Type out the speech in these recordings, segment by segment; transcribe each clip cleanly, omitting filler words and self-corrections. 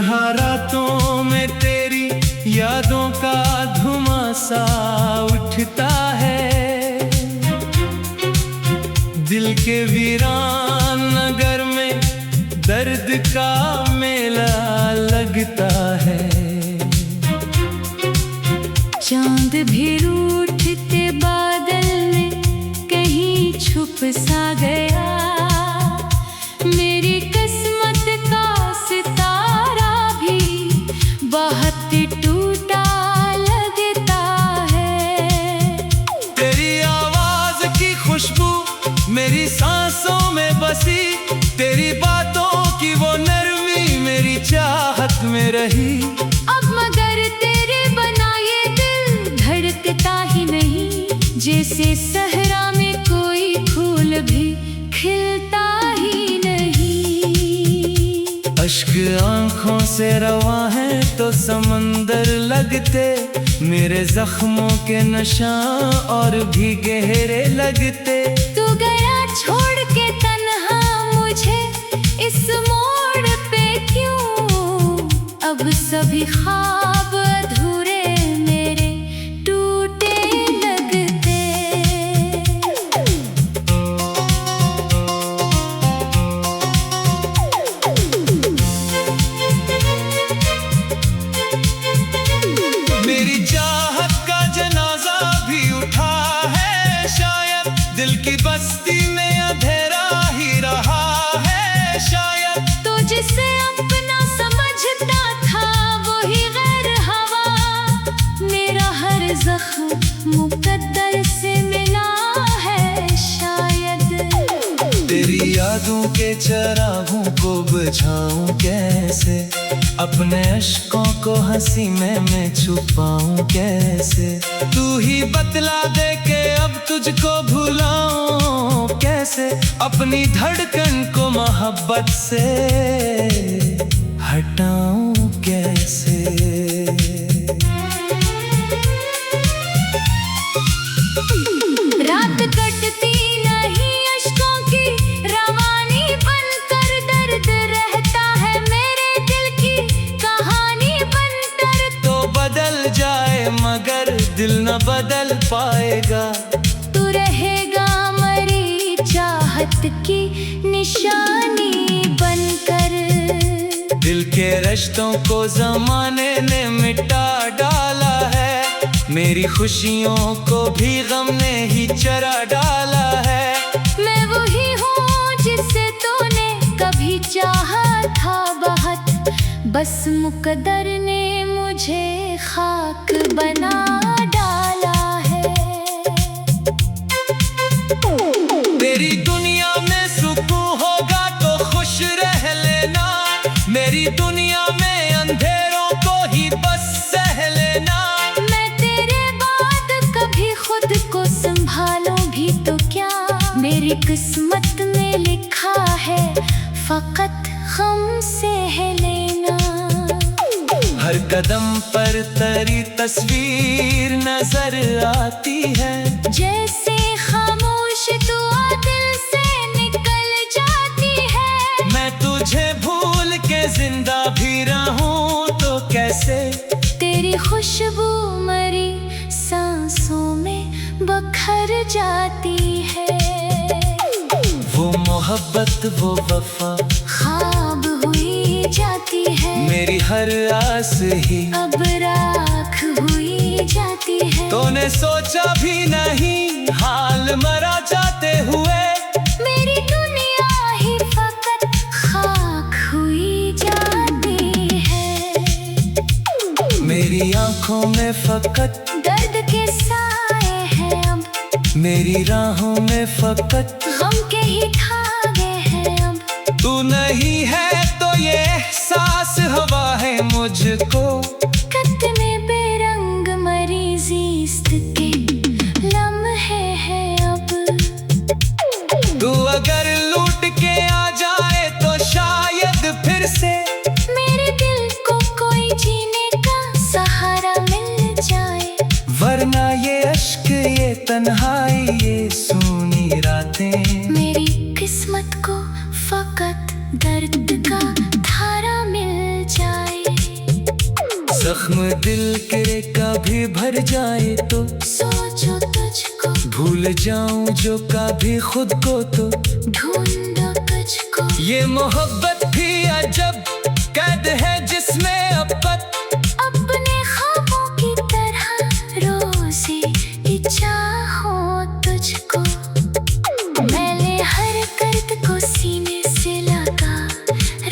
तन्हा रातों में तेरी यादों का धुआं सा उठता है। दिल के वीरान नगर में दर्द का मेला लगता है। चांद भी रूठते बादल में कहीं छुप सा गया। मेरी किस्मत का सितारा भी बहुत टूटा लगता है। तेरी आवाज की खुशबू मेरी सांसों में बसी, तेरी बातों की वो नरमी मेरी चाहत में रही। अब मगर तेरे बना ये दिल धड़कता ही नहीं, जैसे सहरा में कोई फूल भी खिलता ही नहीं। अश्क आंखों से रवा है तो समंदर लगते, मेरे जख्मों के निशान और भी गहरे लगते। तू गया छोड़ के तन्हा मुझे इस मोड़ पे क्यों? अब सभी ख्वाब अधूरे मेरे टूटे लगते। मेरी चाहत का जनाजा भी उठा है शायद, दिल की बस्ती में अंधेरा ही रहा है शायद। तो जिसे अपना समझता था वही गैर हवा, मेरा हर जख्म मुकद्दर से मिला है शायद। तेरी यादों के चरागों को बुझाऊं कैसे, अपने अश्कों को हंसी में मैं छुपाऊं कैसे। तू ही बतला दे के अब तुझको भुलाऊं कैसे, अपनी धड़कन को मोहब्बत से हटाऊं कैसे। रात कटती नहीं अश्कों की रवानी बनकर, दर्द रहता है मेरे दिल की कहानी बनकर। तो बदल जाए मगर दिल न बदल पाएगा, तू रहेगा मरी चाहत की निशानी बनकर। दिल के रिश्तों को जमाने ने मिटा डाला है, मेरी खुशियों को भी गम ने ही चरा डाला है। मैं वही हूँ जिसे तूने कभी चाहा था बहुत, बस मुकद्दर ने मुझे खाक बना डाला है। तेरी दुनिया में सुकून होगा तो खुश रह लेना, मेरी दुनिया में अंधेरों को ही बस सह लेना। मैं तेरे बाद कभी खुद को संभालूं भी तो क्या, मेरी किस्मत में लिखा है फकत गम सह लेना। हर कदम पर तेरी तस्वीर नजर आती है, जैसे खामोश दुआ दिल से निकल जाती है। मैं तुझे भूल के जिंदा भी रहूं तो कैसे। तेरी खुशबू मरी सांसों में बखर जाती है। वो मोहब्बत वो वफा ख्वाब हुई जाती है, मेरी हर आस ही अब राख हुई जाती है। तूने सोचा भी नहीं हाल मरा जाते हुए, मेरी दुनिया ही फकत खाक हुई जाती है। मेरी आंखों में फकत दर्द के साए हैं अब, मेरी राहों में फकत गम के ही धागे हैं अब। तू नहीं है तो ये एहसास हवा है मुझको, कितने बेरंग मरी ज़िस्त के लम्हे हैं अब। तू अगर लूट के आ जाए तो शायद फिर से मेरे दिल को कोई जीने का सहारा मिल जाए। वरना ये अश्क ये तन्हाई ये सूनी रातें मेरी किस्मत को फकत दर्द का धारा मिल जाए। जख्म दिल के कभी भर जाए तो सोचो तुझको, भूल जाऊं जो कभी खुद को तो ढूंढो तुझको। ये मोहब्बत भी अजब कैद है जिसमें अब अपने ख्वाबों की तरह रोज़ी की चाहो तुझको। मैंने हर कर्द को सीने से लगा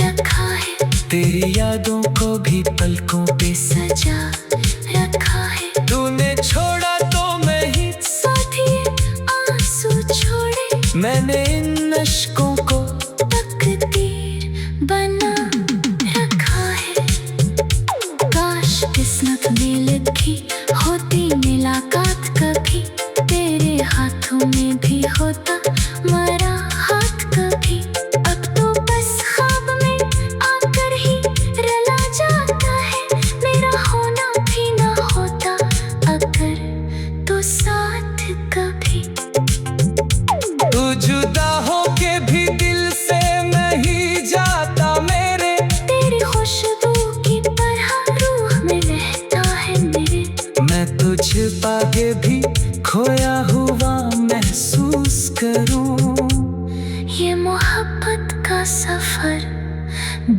रखा है, तेरी यादों को भी पलकों पे सजा रखा है। तूने छोड़ा तो मैं ही साथी आंसू छोड़े, मैंने इन अश्कों को तकदीर बना रखा है। काश किस्मत में लिखी होती मुलाकात कभी, तेरे हाथों में भी होता मरा हाथ कभी। अब तो बस ख्वाब में आकर ही रला जाता है, मेरा होना भी ना होता अगर तो साथ कभी। तू जुदा हो के भी दिल से नहीं जाता मेरे, तेरी खुशबू की तरह रूह में रहता है मेरे। मैं तुझ पाके भी खोया हुआ महसूस करूं। ये मोहब्बत का सफर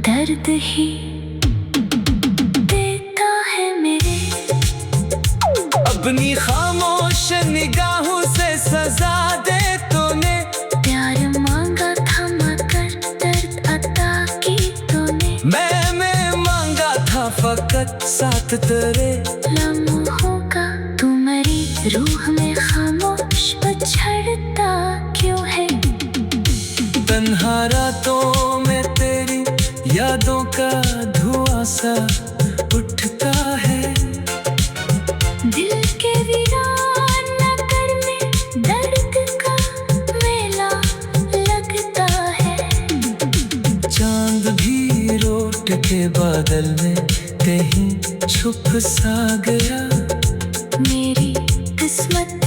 दर्द ही देता है मेरे। अपनी खामोश निगाहों से सजा दे तूने, प्यार मांगा था मगर दर्द अता की तूने। मैं मांगा था फकत साथ तेरे। लम्हों का तू मरी रूह में खामोश पछड़ता क्यों है। तन्हा रातों में तेरी यादों का धुआं सा उठता है। दिल के वीरान नगर में दर्द का मेला लगता है। चांद भी रोट के बादल में कहीं छुप सा गया। मेरी किस्मत